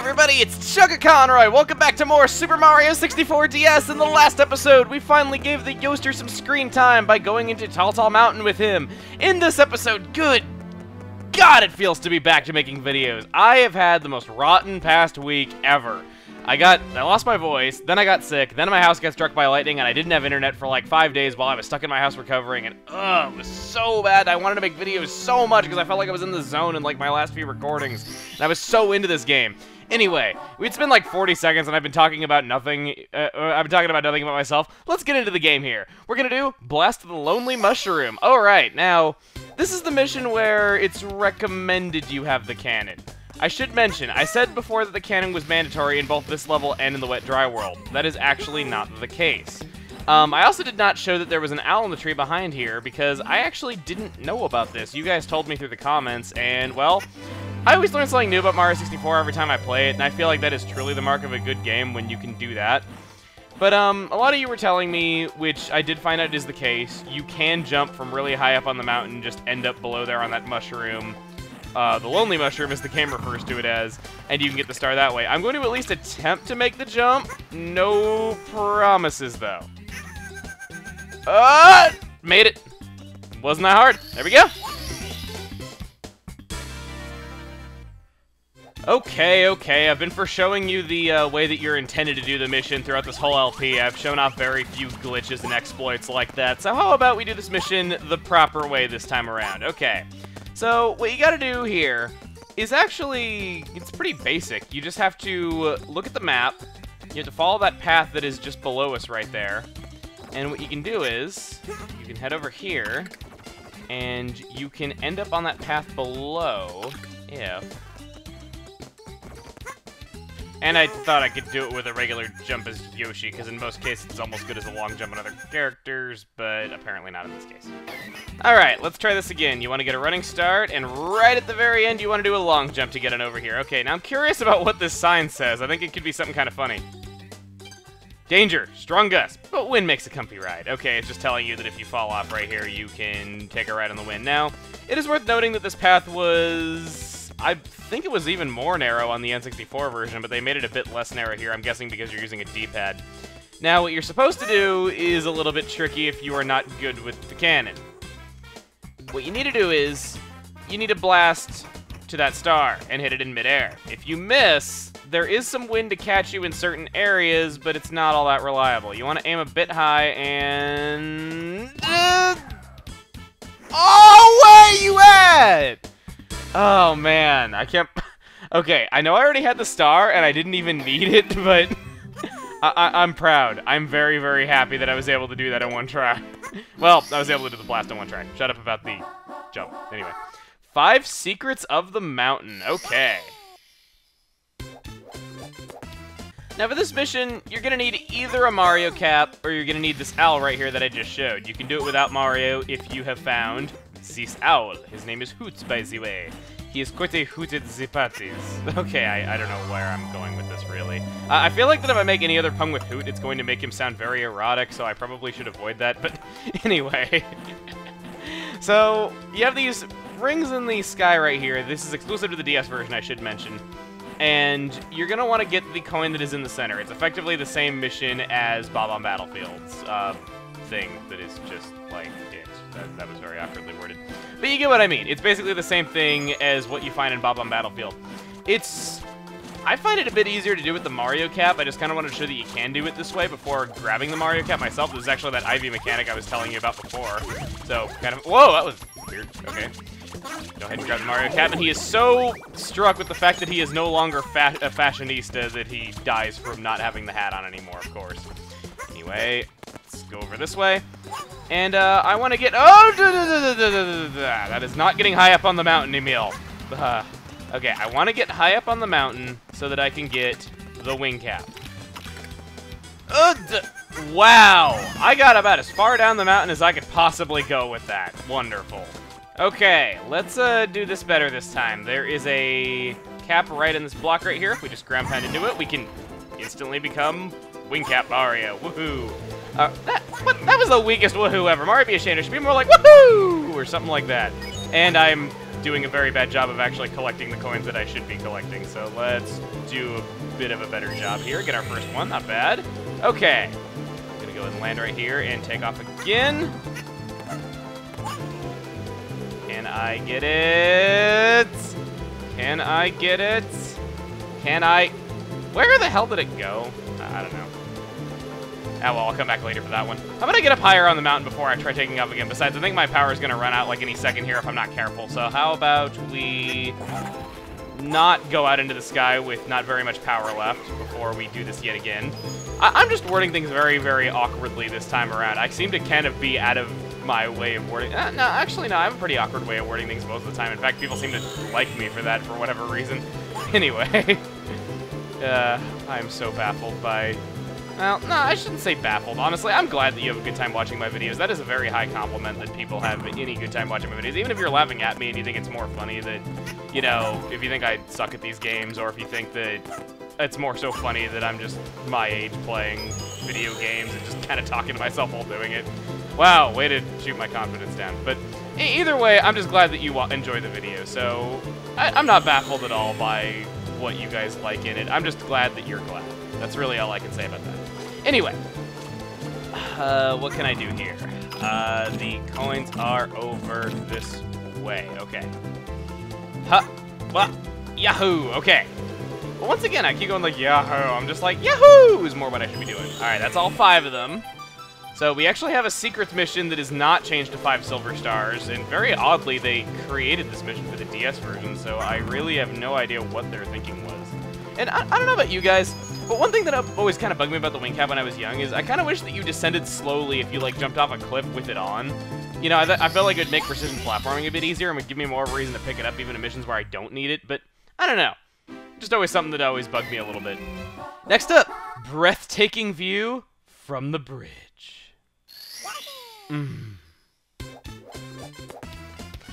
everybody, it's chuggaaconroy. Welcome back to more Super Mario 64 DS. In the last episode, we finally gave the Yoaster some screen time by going into Tall Mountain with him. In this episode, good God, it feels to be back to making videos. I have had the most rotten past week ever. I lost my voice, then I got sick, then my house got struck by lightning, and I didn't have internet for like 5 days while I was stuck in my house recovering, and it was so bad. I wanted to make videos so much because I felt like I was in the zone in like my last few recordings, and I was so into this game. Anyway, it's been like 40 seconds and I've been talking about nothing. I've been talking about nothing about myself. Let's get into the game here. We're gonna do Blast the Lonely Mushroom. Alright, now, this is the mission where it's recommended you have the cannon. I should mention, I said before that the cannon was mandatory in both this level and in the Wet Dry world. That is actually not the case. I also did not show that there was an owl in the tree behind here because I actually didn't know about this. You guys told me through the comments, and, well, I always learn something new about Mario 64 every time I play it, and I feel like that is truly the mark of a good game when you can do that. But, a lot of you were telling me, which I did find out is the case, you can jump from really high up on the mountain, just end up below there on that mushroom. The Lonely Mushroom, as the game refers to it as, and you can get the star that way. I'm going to at least attempt to make the jump. No promises, though. Made it. Wasn't that hard. There we go. Okay, I've been showing you the way that you're intended to do the mission throughout this whole LP. I've shown off very few glitches and exploits like that, so how about we do this mission the proper way this time around? Okay, so what you gotta do here is actually, it's pretty basic. You just have to look at the map, you have to follow that path that is just below us right there, and what you can do is, you can head over here, and you can end up on that path below, if... And I thought I could do it with a regular jump as Yoshi, because in most cases it's almost good as a long jump on other characters, but apparently not in this case. Alright, let's try this again. You want to get a running start, and right at the very end you want to do a long jump to get on over here. Okay, now I'm curious about what this sign says. I think it could be something kind of funny. Danger, strong gust, but wind makes a comfy ride. Okay, it's just telling you that if you fall off right here, you can take a ride on the wind. Now, it is worth noting that this path was... I think it was even more narrow on the N64 version, but they made it a bit less narrow here, I'm guessing because you're using a D-pad. Now, what you're supposed to do is a little bit tricky if you are not good with the cannon. What you need to do is, you need to blast to that star and hit it in midair. If you miss, there is some wind to catch you in certain areas, but it's not all that reliable. You want to aim a bit high and... Oh, where you at? Oh, man, I can't... Okay, I know I already had the star, and I didn't even need it, but... I'm proud. I'm very, very happy that I was able to do that in one try. Well, I was able to do the blast in one try. Shut up about the jump. Anyway. 5 Secrets of the Mountain. Okay. Now, for this mission, you're going to need either a Mario cap, or you're going to need this owl right here that I just showed. You can do it without Mario if you have found... this owl. His name is Hoots, by the way. He is quite a hooted zipatis. Okay, I don't know where I'm going with this, really. I feel like that if I make any other pun with Hoot, it's going to make him sound very erotic, so I probably should avoid that, but anyway. So, you have these rings in the sky right here. This is exclusive to the DS version, I should mention. And you're going to want to get the coin that is in the center. It's effectively the same mission as Bob on Battlefield's thing that is just like it. That was very awkwardly worded. But you get what I mean. It's basically the same thing as what you find in Bob on Battlefield. I find it a bit easier to do with the Mario cap. I just kind of wanted to show that you can do it this way before grabbing the Mario cap myself. This is actually that Ivy mechanic I was telling you about before. So, kind of... Whoa, that was weird. Okay. Go ahead and grab the Mario cap. And he is so struck with the fact that he is no longer a fashionista that he dies from not having the hat on anymore, of course. Anyway, let's go over this way. And, I want to get... Oh! That is not getting high up on the mountain, Emil. Okay, I want to get high up on the mountain so that I can get the wing cap. Wow! I got about as far down the mountain as I could possibly go with that. Wonderful. Okay, let's do this better this time. There is a cap right in this block right here. If we just ground pound into it, we can instantly become Wing Cap Mario. Woohoo! That was the weakest woohoo ever. Mario be ashamed. It should be more like woohoo! Or something like that. And I'm doing a very bad job of actually collecting the coins that I should be collecting. So let's do a bit of a better job here. Get our first one, not bad. Okay. I'm gonna go ahead and land right here and take off again. Can I get it? Can I get it? Can I? Where the hell did it go? I don't know. Ah, well, I'll come back later for that one. I'm gonna get up higher on the mountain before I try taking off again. Besides, I think my power is gonna run out like any second here if I'm not careful. So how about we not go out into the sky with not very much power left before we do this yet again. I'm just wording things very, very awkwardly this time around. I seem to kind of be out of my way of wording. No, actually, no, I have a pretty awkward way of wording things most of the time. In fact, people seem to like me for that for whatever reason. Anyway, I'm so baffled by... Well, no, I shouldn't say baffled. Honestly, I'm glad that you have a good time watching my videos. That is a very high compliment that people have any good time watching my videos. Even if you're laughing at me and you think it's more funny that, you know, if you think I suck at these games, or if you think that it's more so funny that I'm just my age playing video games and just kind of talking to myself while doing it. Wow, way to shoot my confidence down. But either way, I'm just glad that you enjoy the video. So I'm not baffled at all by what you guys like in it. I'm just glad that you're glad. That's really all I can say about that. Anyway, what can I do here? The coins are over this way. Okay. Ha! Well, Yahoo! Okay. Well, once again, I keep going like Yahoo! I'm just like, Yahoo! Is more what I should be doing. Alright, that's all 5 of them. So we actually have a secret mission that is not changed to 5 silver stars, and very oddly, they created this mission for the DS version, so I really have no idea what their thinking was. And I don't know about you guys, but one thing that always kind of bugged me about the wing cap when I was young is I kind of wish that you descended slowly if you, like, jumped off a cliff with it on. You know, I felt like it would make precision platforming a bit easier and would give me more of a reason to pick it up even in missions where I don't need it, but I don't know. Just always something that always bugged me a little bit. Next up, breathtaking view from the bridge.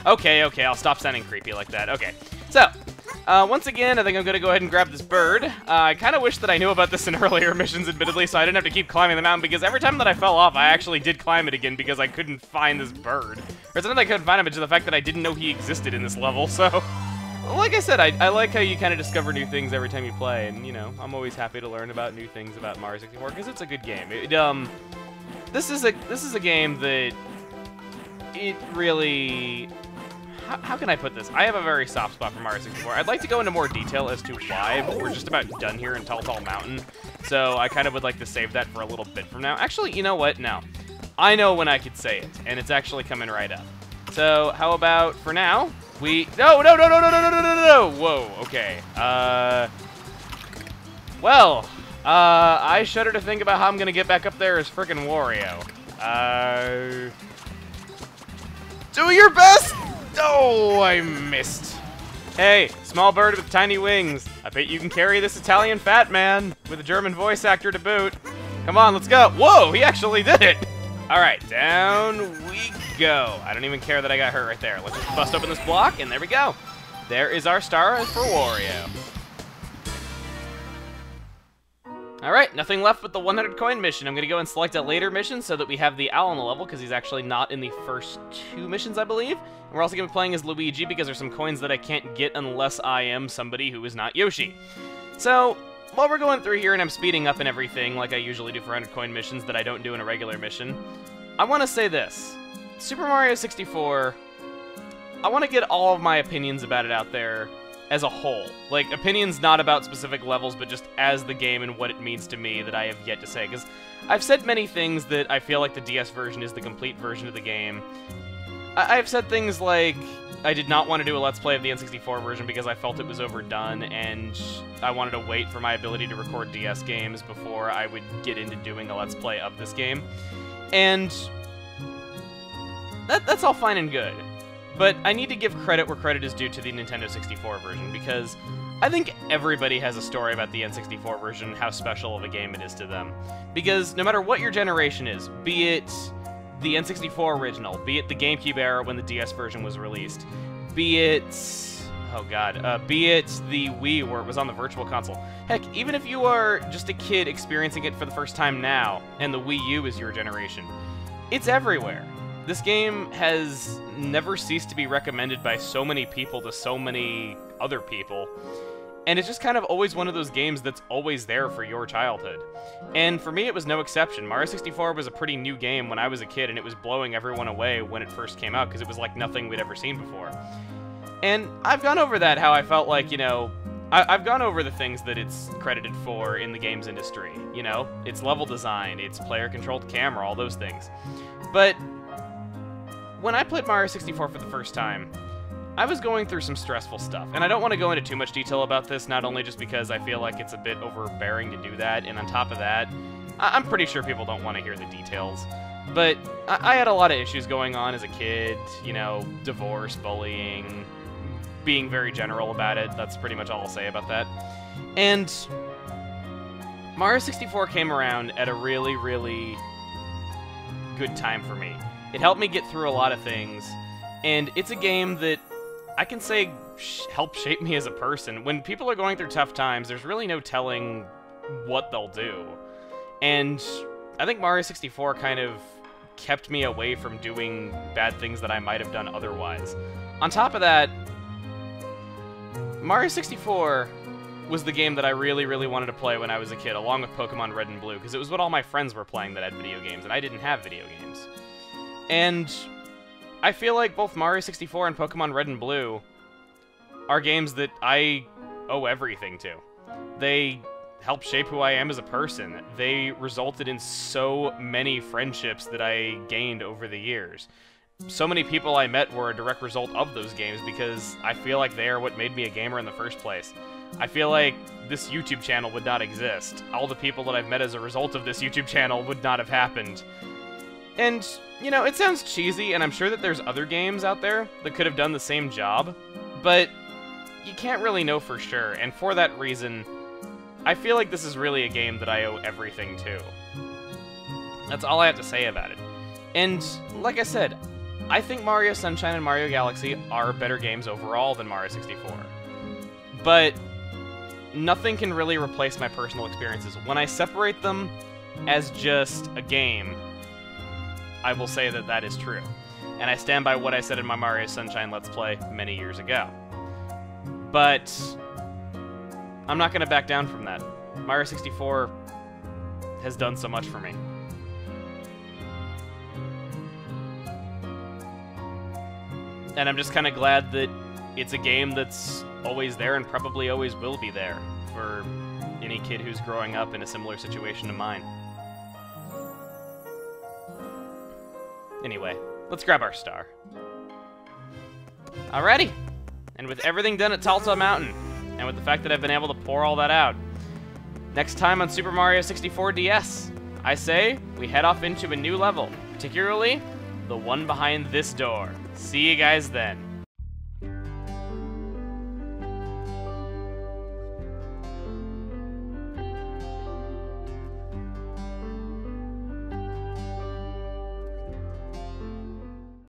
Okay, I'll stop sounding creepy like that. Okay, so, once again, I think I'm going to go ahead and grab this bird. I kind of wish that I knew about this in earlier missions, admittedly, so I didn't have to keep climbing the mountain, because every time that I fell off, I actually did climb it again because I couldn't find this bird. Or it's not that I couldn't find him, it's just the fact that I didn't know he existed in this level, so... Like I said, I like how you kind of discover new things every time you play, and, you know, I'm always happy to learn about new things about Mario 64, because it's a good game. This is a game that... It really... How can I put this? I have a very soft spot for Mario 64. I'd like to go into more detail as to why, but we're just about done here in Tall Mountain. So I kind of would like to save that for a little bit from now. Actually, you know what? No. I know when I could say it, and it's actually coming right up. So how about, for now, we... No! Whoa, okay. Well, I shudder to think about how I'm gonna get back up there as frickin' Wario. Do your best! Oh, I missed. Hey, small bird with tiny wings. I bet you can carry this Italian fat man with a German voice actor to boot. Come on, let's go. Whoa, he actually did it. All right, down we go. I don't even care that I got hurt right there. Let's just bust open this block, and there we go. There is our star for Wario. Alright, nothing left but the 100 coin mission. I'm going to go and select a later mission so that we have the owl on the level, because he's actually not in the first 2 missions, I believe. And we're also going to be playing as Luigi, because there's some coins that I can't get unless I am somebody who is not Yoshi. So, while we're going through here and I'm speeding up and everything, like I usually do for 100 coin missions that I don't do in a regular mission, I want to say this. Super Mario 64, I want to get all of my opinions about it out there as a whole. Like, opinions not about specific levels, but just as the game and what it means to me that I have yet to say. Because I've said many things that I feel like the DS version is the complete version of the game. I've said things like, I did not want to do a Let's Play of the N64 version because I felt it was overdone, and I wanted to wait for my ability to record DS games before I would get into doing a Let's Play of this game. And that's all fine and good. But I need to give credit where credit is due to the Nintendo 64 version, because I think everybody has a story about the N64 version, how special of a game it is to them. Because no matter what your generation is, be it the N64 original, be it the GameCube era when the DS version was released, be it... oh god, be it the Wii where it was on the Virtual Console. Heck, even if you are just a kid experiencing it for the first time now, and the Wii U is your generation, it's everywhere. This game has never ceased to be recommended by so many people to so many other people. And it's just kind of always one of those games that's always there for your childhood. And for me, it was no exception. Mario 64 was a pretty new game when I was a kid, and it was blowing everyone away when it first came out, because it was like nothing we'd ever seen before. And I've gone over that, how I felt like, you know, I've gone over the things that it's credited for in the games industry. You know, its level design, its player-controlled camera, all those things. But when I played Mario 64 for the first time, I was going through some stressful stuff, and I don't want to go into too much detail about this, not only just because I feel like it's a bit overbearing to do that, and on top of that, I'm pretty sure people don't want to hear the details, but I had a lot of issues going on as a kid, you know, divorce, bullying, being very general about it. That's pretty much all I'll say about that. And Mario 64 came around at a really, really good time for me. It helped me get through a lot of things, and it's a game that I can say helped shape me as a person. When people are going through tough times, there's really no telling what they'll do. And I think Mario 64 kind of kept me away from doing bad things that I might have done otherwise. On top of that, Mario 64 was the game that I really, really wanted to play when I was a kid, along with Pokemon Red and Blue, because it was what all my friends were playing that had video games, and I didn't have video games. And I feel like both Mario 64 and Pokemon Red and Blue are games that I owe everything to. They helped shape who I am as a person. They resulted in so many friendships that I gained over the years. So many people I met were a direct result of those games because I feel like they are what made me a gamer in the first place. I feel like this YouTube channel would not exist. All the people that I've met as a result of this YouTube channel would not have happened. And, you know, it sounds cheesy, and I'm sure that there's other games out there that could have done the same job, but you can't really know for sure, and for that reason, I feel like this is really a game that I owe everything to. That's all I have to say about it. And, like I said, I think Mario Sunshine and Mario Galaxy are better games overall than Mario 64. But nothing can really replace my personal experiences. When I separate them as just a game, I will say that that is true. And I stand by what I said in my Mario Sunshine Let's Play many years ago. But I'm not going to back down from that. Mario 64 has done so much for me. And I'm just kind of glad that it's a game that's always there and probably always will be there for any kid who's growing up in a similar situation to mine. Anyway, let's grab our star. Alrighty! And with everything done at Telltale Mountain, and with the fact that I've been able to pour all that out, next time on Super Mario 64 DS, I say we head off into a new level, particularly the one behind this door. See you guys then.